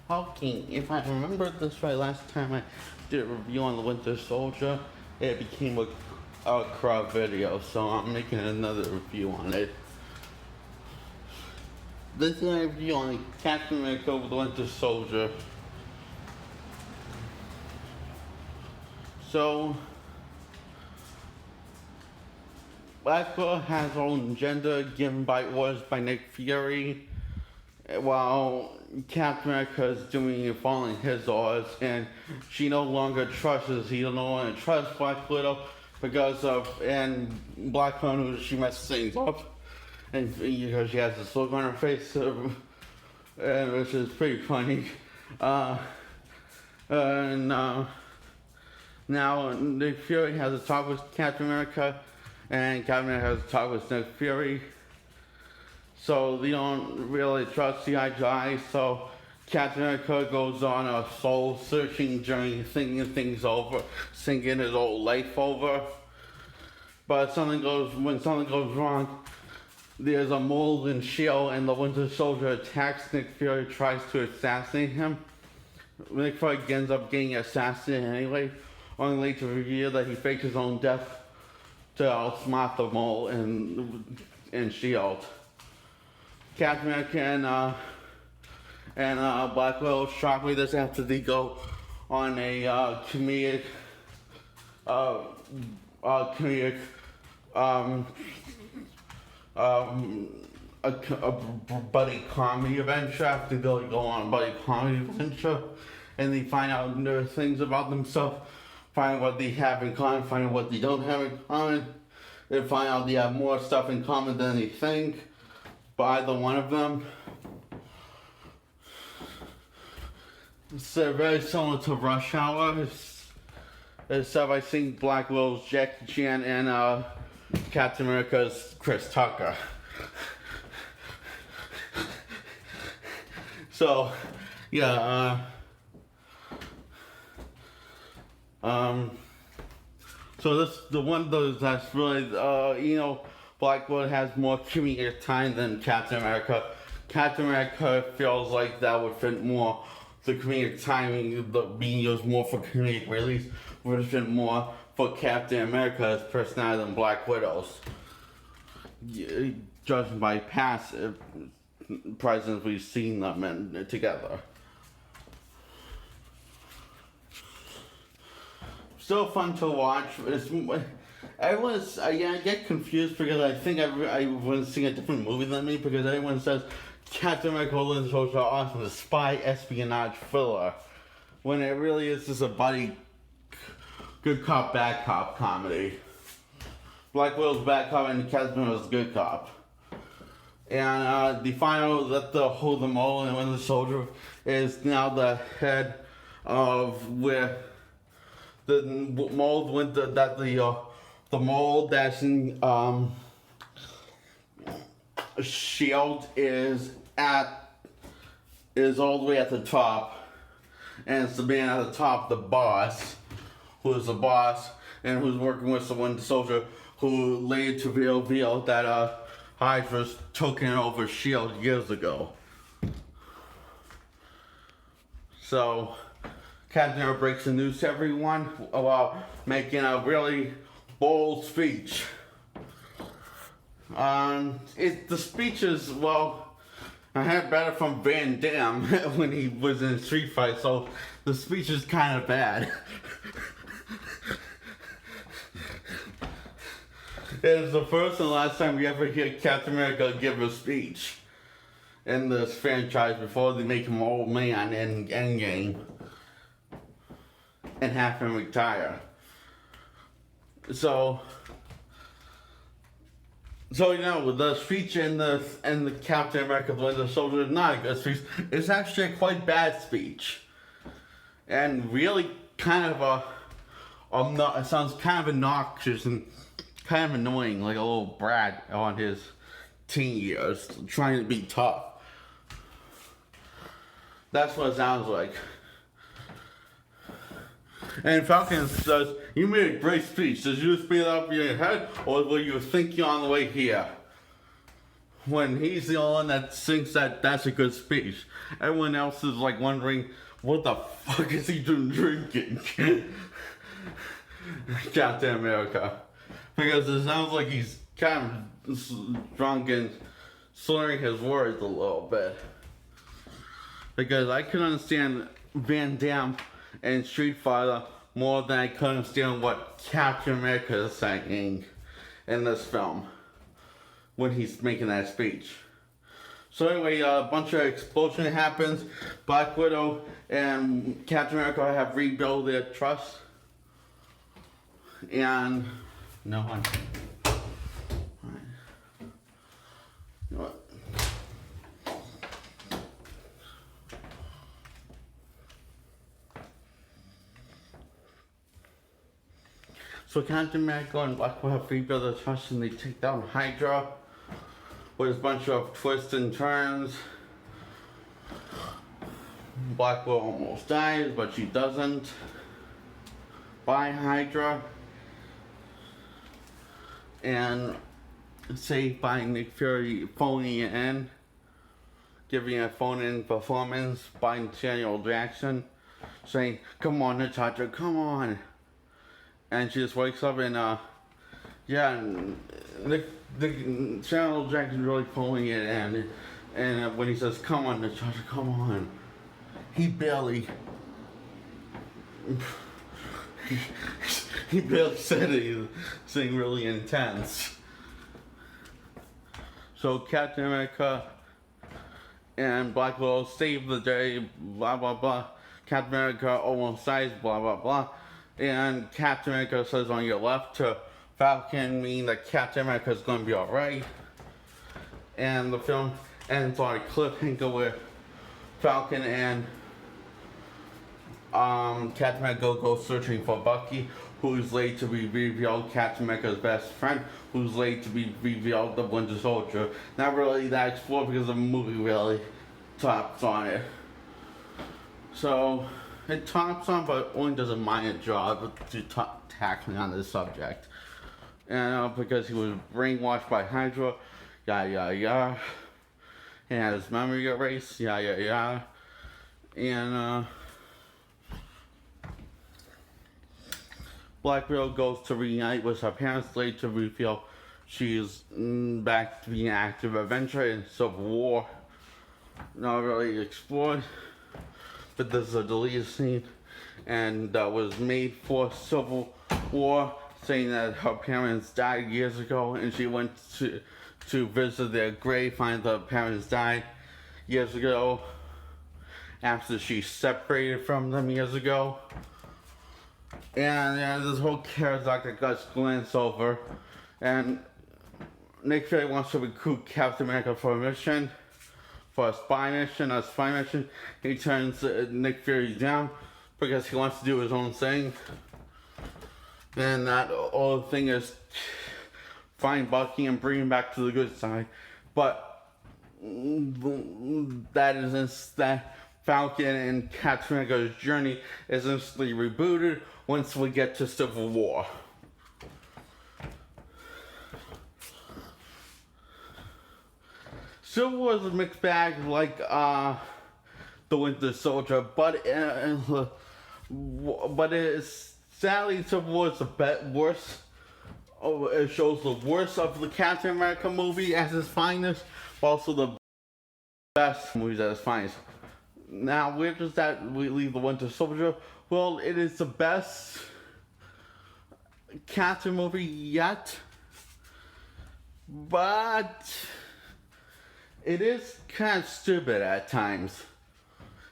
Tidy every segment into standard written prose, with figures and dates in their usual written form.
Okay, if I remember this right, last time I did a review on the Winter Soldier, it became a crowd video, so I'm making another review on it. This is a review on Captain America the Winter Soldier. So, Black Widow has her own agenda given by orders by Nick Fury, while Captain America is doing and following his orders, and she no longer he no longer trusts Black Widow because of, and Black Widow, she messes things up, and because she has this look on her face, and which is pretty funny. And now Nick Fury has a talk with Captain America, and Captain America has a talk with Nick Fury. So they don't really trust the eye, so Captain America goes on a soul-searching journey, thinking things over, thinking his whole life over. But when something goes wrong, there's a mold in S.H.I.E.L.D. and the Winter Soldier attacks Nick Fury, tries to assassinate him. Nick Fury ends up getting assassinated anyway, only to reveal that he faked his own death to outsmart the mole in S.H.I.E.L.D. Captain America and Black Widow shockingly this after they go on a comedic a buddy comedy adventure after they go on a buddy comedy adventure, and they find out new things about themselves, find what they have in common, find out what they don't have in common, and find out they have more stuff in common than they think. By either one of them. It's very similar to Rush Hour, except I think Black Widow's Jackie Chan and Captain America's Chris Tucker. So, yeah, so this the one of those that's really Black Widow has more comedic time than Captain America. Captain America feels like that would fit more the comedic timing, being used more for comedic release, would fit more for Captain America's personality than Black Widow's. Judging by past presents we've seen them together. Still fun to watch. I get confused because I think everyone's seeing a different movie than me, because everyone says Captain America Winter Soldier are awesome, a spy espionage thriller, when it really is just a buddy good cop bad cop comedy. Black Widow's bad cop and Captain America's good cop. And they find out that the mole and Winter Soldier is now the head of where the mold went the mold that's in S.H.I.E.L.D. is all the way at the top, and it's the man at the top, the boss, who is the boss and who's working with the Winter Soldier, who later to reveal that Hydra's taken over S.H.I.E.L.D. years ago. So Captain America breaks the news to everyone while making a really bold speech. The speech is, well, I had better from Van Damme when he was in Street Fight, so the speech is kind of bad. It's the first and last time we ever hear Captain America give a speech in this franchise before they make him old man in Endgame and have him retire. So the speech in the Captain America Winter Soldier is not a good speech. It's actually a quite bad speech, and really kind of it sounds kind of obnoxious and kind of annoying, like a little brat on his teen years trying to be tough. That's what it sounds like. And Falcon says, "You made a great speech. Did you speed up your head, or were you thinking on the way here?" when he's the only one that thinks that that's a good speech. Everyone else is like wondering, what the fuck is he doing drinking? Captain America. Because it sounds like he's kind of drunk and slurring his words a little bit. Because I can understand Van Damme and Street Fighter more than I can understand what Captain America is saying in this film when he's making that speech. So anyway, a bunch of explosion happens. Black Widow and Captain America have rebuilt their trust. And no one. Alright. You know what? So Captain America and Black Widow have rebuilt their trust and they take down Hydra with a bunch of twists and turns. Black Widow almost dies, but she doesn't. By Hydra. And saved by Nick Fury phoning it in. Giving a phone-in performance by Samuel Jackson. Saying, come on, Natasha, come on. And she just wakes up and, Samuel Jackson really pulling it in. And when he says, come on, Natasha, come on. He barely... he barely said anything really intense. So Captain America and Black Widow save the day, blah, blah, blah. Captain America almost dies, blah, blah, blah. And Captain America says on your left to Falcon, meaning that Captain America is going to be alright. And the film ends on a cliffhanger where Falcon and Captain America go searching for Bucky, who's later to be revealed Captain America's best friend, who's later to be revealed the Winter Soldier. Not really that explored because the movie really tops on it. So it tops on, but only does a minor job to tackling on this subject. And because he was brainwashed by Hydra, and had his memory erased, and Black Widow goes to reunite with her parents, later to reveal she's back to being an active Avenger in Civil War. Not really explored, but this is a deleted scene, and that was made for Civil War, saying that her parents died years ago, and she went to visit their grave, find the parents died years ago, after she separated from them years ago. And this whole character that got glanced over, and Nick Fury wants to recruit Captain America for a mission, for a spy mission. He turns Nick Fury down because he wants to do his own thing. And that whole thing is find Bucky and bring him back to the good side. But that Falcon and Captain America's journey is instantly rebooted once we get to Civil War. Civil War is a mixed bag like the Winter Soldier, but it's sadly Civil War is a bit worse. It shows the worst of the Captain America movie at its finest, but also the best movies at its finest. Now, where does that leave the Winter Soldier? Well, it is the best Captain movie yet, but it is kind of stupid at times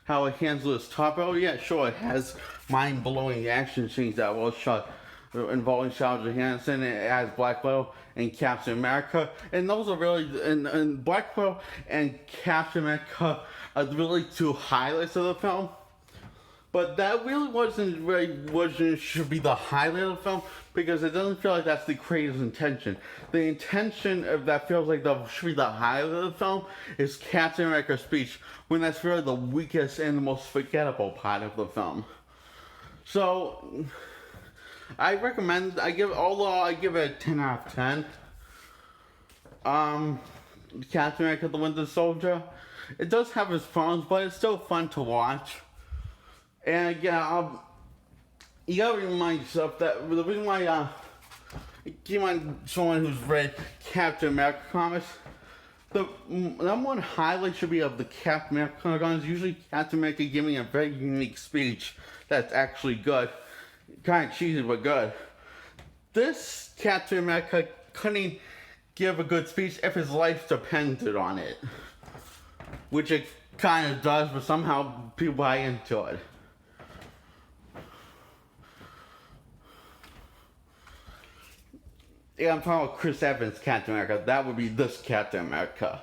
how it handles its top. Oh yeah, sure, it has mind-blowing action scenes that will shot involving Scarlett Johansson as Black Widow and Captain America, and those are really and Black Widow and Captain America are really two highlights of the film. But that really should be the highlight of the film, because it doesn't feel like that's the creator's intention. The intention of that feels like should be the highlight of the film is Captain America's speech, when that's really the weakest and the most forgettable part of the film. So I recommend, I give it a 10 out of 10. Captain America: The Winter Soldier. It does have its problems, but it's still fun to watch. And yeah, you gotta remind yourself that the reason why keep on someone who's read Captain America comics, the number one highlight should be of the Captain America comics. Usually, Captain America giving a very unique speech that's actually good, kind of cheesy but good. This Captain America couldn't give a good speech if his life depended on it, which it kind of does, but somehow people buy into it. Yeah, I'm talking about Chris Evans' Captain America. That would be this Captain America.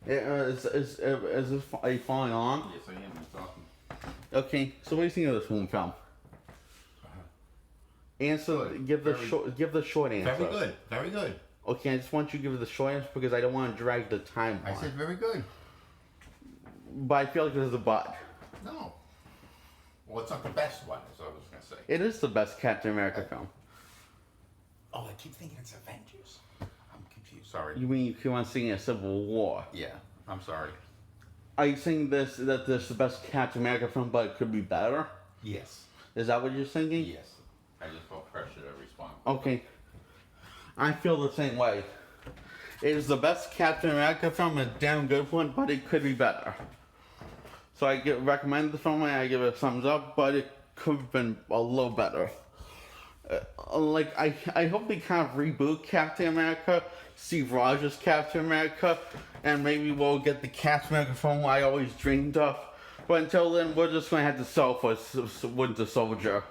Is this, are you following along? Yes, I am. I'm talking. Okay, so what do you think of this film? Answer. Good. Give the Very- short. Give the short answer. Very good. Very good. Okay, I just want you to give the short answer because I don't want to drag the time I on. said very good. But I feel like this is a but. No. Well, it's not the best one, as I was going to say. It is the best Captain America film. Oh, I keep thinking it's Avengers. I'm confused. Sorry. You mean you keep on seeing a Civil War? Yeah, I'm sorry. Are you saying that this is the best Captain America film, but it could be better? Yes. Is that what you're thinking? Yes. I just felt pressure to respond. Okay. I feel the same way. It is the best Captain America film, a damn good one, but it could be better. So I recommend the film and I give it a thumbs up, but it could have been a little better. I hope they kind of reboot Captain America, Steve Rogers' Captain America, and maybe we'll get the Captain America film I always dreamed of. But until then, we're just going to have to settle for Winter Soldier.